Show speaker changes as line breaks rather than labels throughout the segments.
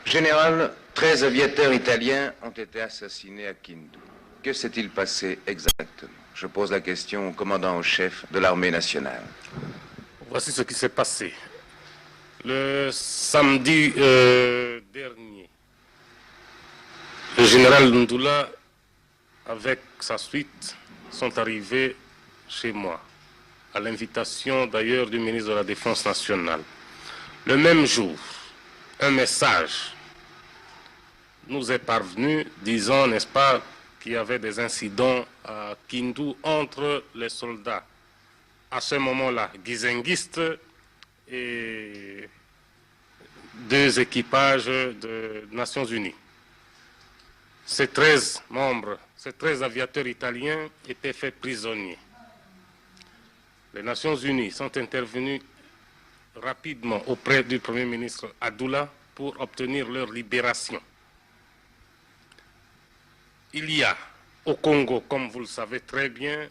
Général, 13 aviateurs italiens ont été assassinés à Kindu. Que s'est-il passé exactement? Je pose la question au commandant en chef de l'armée nationale.
Voici ce qui s'est passé. Le samedi dernier, le général Ndula, avec sa suite, sont arrivés chez moi, à l'invitation d'ailleurs du ministre de la Défense nationale. Le même jour, un message nous est parvenu disant, n'est-ce pas, qu'il y avait des incidents à Kindu entre les soldats. À ce moment-là, guizenguistes et deux équipages de Nations Unies. Ces 13 membres, ces 13 aviateurs italiens étaient faits prisonniers. Les Nations Unies sont intervenues rapidement auprès du Premier ministre Adoula pour obtenir leur libération. Il y a au Congo, comme vous le savez très bien,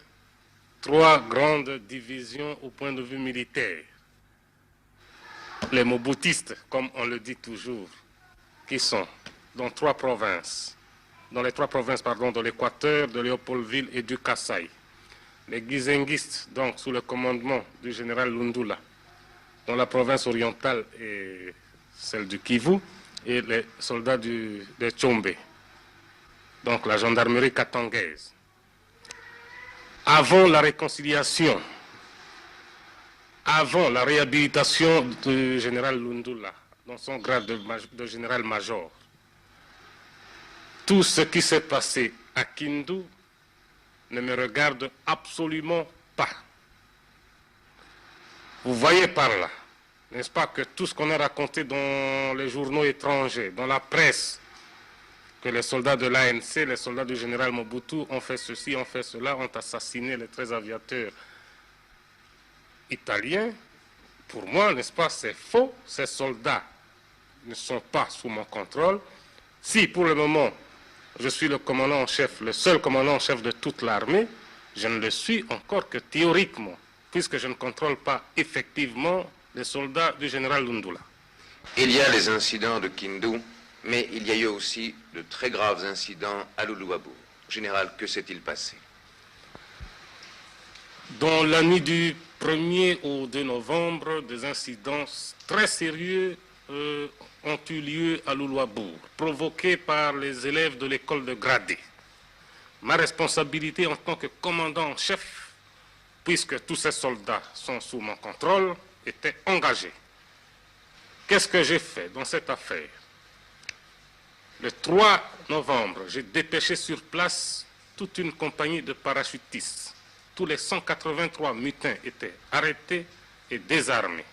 3 grandes divisions au point de vue militaire. Les Mobutistes, comme on le dit toujours, qui sont dans les 3 provinces, de l'Équateur, de Léopoldville et du Kasaï. Les Guizenguistes, donc sous le commandement du général Lundula, dans la province orientale et celle du Kivu, et les soldats de Tchombe, donc la gendarmerie katangaise. Avant la réconciliation, avant la réhabilitation du général Lundula, dans son grade de général-major, tout ce qui s'est passé à Kindu ne me regarde absolument pas. Vous voyez par là, n'est-ce pas, que tout ce qu'on a raconté dans les journaux étrangers, dans la presse, que les soldats de l'ANC, les soldats du général Mobutu ont fait ceci, ont fait cela, ont assassiné les 13 aviateurs italiens, pour moi, n'est-ce pas, c'est faux. Ces soldats ne sont pas sous mon contrôle. Si, pour le moment, je suis le commandant en chef, le seul commandant en chef de toute l'armée, je ne le suis encore que théoriquement, puisque je ne contrôle pas effectivement les soldats du général Lundula.
Il y a les incidents de Kindu, mais il y a eu aussi de très graves incidents à Luluabour. Général, que s'est-il passé?
Dans la nuit du 1er au 2 novembre, des incidents très sérieux ont eu lieu à Luluabour, provoqués par les élèves de l'école de Gradé. Ma responsabilité en tant que commandant en chef, puisque tous ces soldats sont sous mon contrôle, était engagée. Qu'est-ce que j'ai fait dans cette affaire? Le 3 novembre, j'ai dépêché sur place toute une compagnie de parachutistes. Tous les 183 mutins étaient arrêtés et désarmés.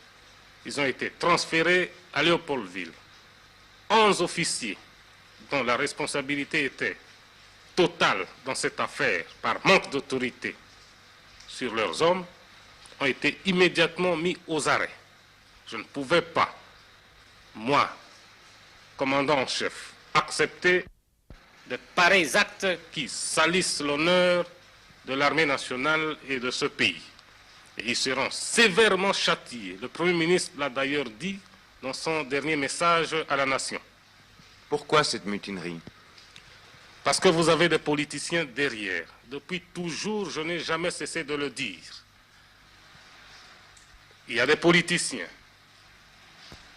Ils ont été transférés à Léopoldville. 11 officiers, dont la responsabilité était totale dans cette affaire par manque d'autorité sur leurs hommes, ont été immédiatement mis aux arrêts. Je ne pouvais pas, moi, commandant en chef, accepter de pareils actes qui salissent l'honneur de l'armée nationale et de ce pays. Et ils seront sévèrement châtiés. Le Premier ministre l'a d'ailleurs dit dans son dernier message à la nation.
Pourquoi cette mutinerie?
Parce que vous avez des politiciens derrière. Depuis toujours, je n'ai jamais cessé de le dire. Il y a des politiciens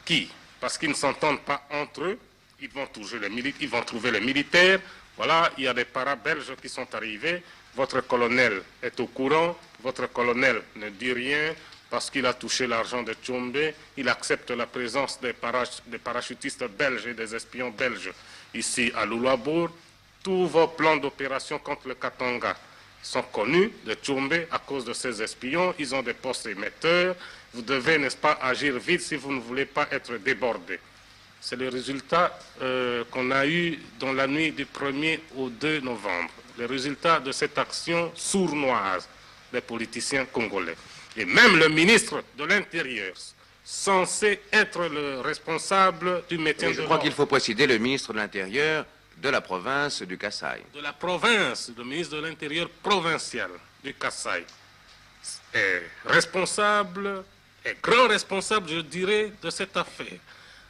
qui, parce qu'ils ne s'entendent pas entre eux, ils vont trouver les militaires. Voilà, il y a des para-belges qui sont arrivés. Votre colonel est au courant. Votre colonel ne dit rien parce qu'il a touché l'argent de Tchombe. Il accepte la présence des parachutistes belges et des espions belges ici à Luluabour. Tous vos plans d'opération contre le Katanga sont connus de Tchombe à cause de ces espions. Ils ont des postes émetteurs. Vous devez, n'est-ce pas, agir vite si vous ne voulez pas être débordé. C'est le résultat qu'on a eu dans la nuit du 1er au 2 novembre. Le résultat de cette action sournoise des politiciens congolais. Et même le ministre de l'Intérieur, censé être le responsable du maintien de l'ordre.
Je crois qu'il faut préciser le ministre de l'Intérieur de la province du Kasaï.
De la province, le ministre de l'Intérieur provincial du Kasaï est responsable, est grand responsable, je dirais, de cette affaire.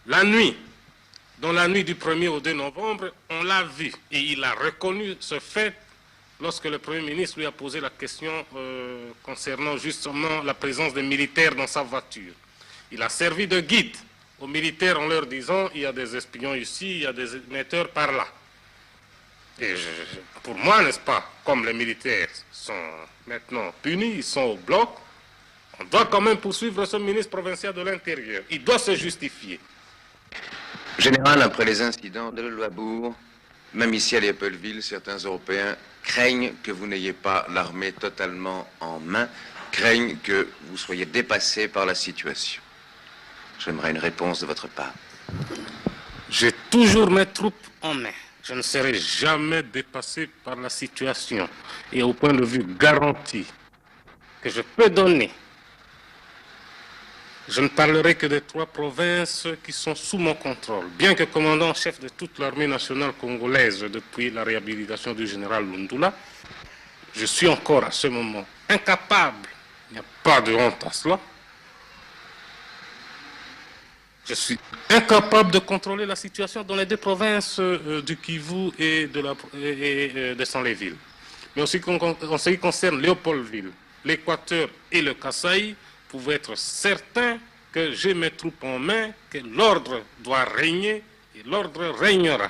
La nuit, Dans la nuit du 1er au 2 novembre, on l'a vu et il a reconnu ce fait lorsque le Premier ministre lui a posé la question concernant justement la présence des militaires dans sa voiture. Il a servi de guide aux militaires en leur disant il y a des espions ici, il y a des émetteurs par là. Et pour moi, n'est-ce pas, comme les militaires sont maintenant punis, ils sont au bloc, on doit quand même poursuivre ce ministre provincial de l'Intérieur. Il doit se justifier.
Général, après les incidents de Louabourg, même ici à Léopoldville, certains Européens craignent que vous n'ayez pas l'armée totalement en main, craignent que vous soyez dépassé par la situation. J'aimerais une réponse de votre part.
J'ai toujours mes troupes en main. Je ne serai jamais dépassé par la situation. Et au point de vue garanti que je peux donner, je ne parlerai que des 3 provinces qui sont sous mon contrôle. Bien que commandant en chef de toute l'armée nationale congolaise depuis la réhabilitation du général Lundula, je suis encore à ce moment incapable, il n'y a pas de honte à cela, je suis incapable de contrôler la situation dans les 2 provinces du Kivu et de Saint-Léville. Mais en ce qui concerne Léopoldville, l'Équateur et le Kasaï, vous pouvez être certain que j'ai mes troupes en main, que l'ordre doit régner et l'ordre régnera.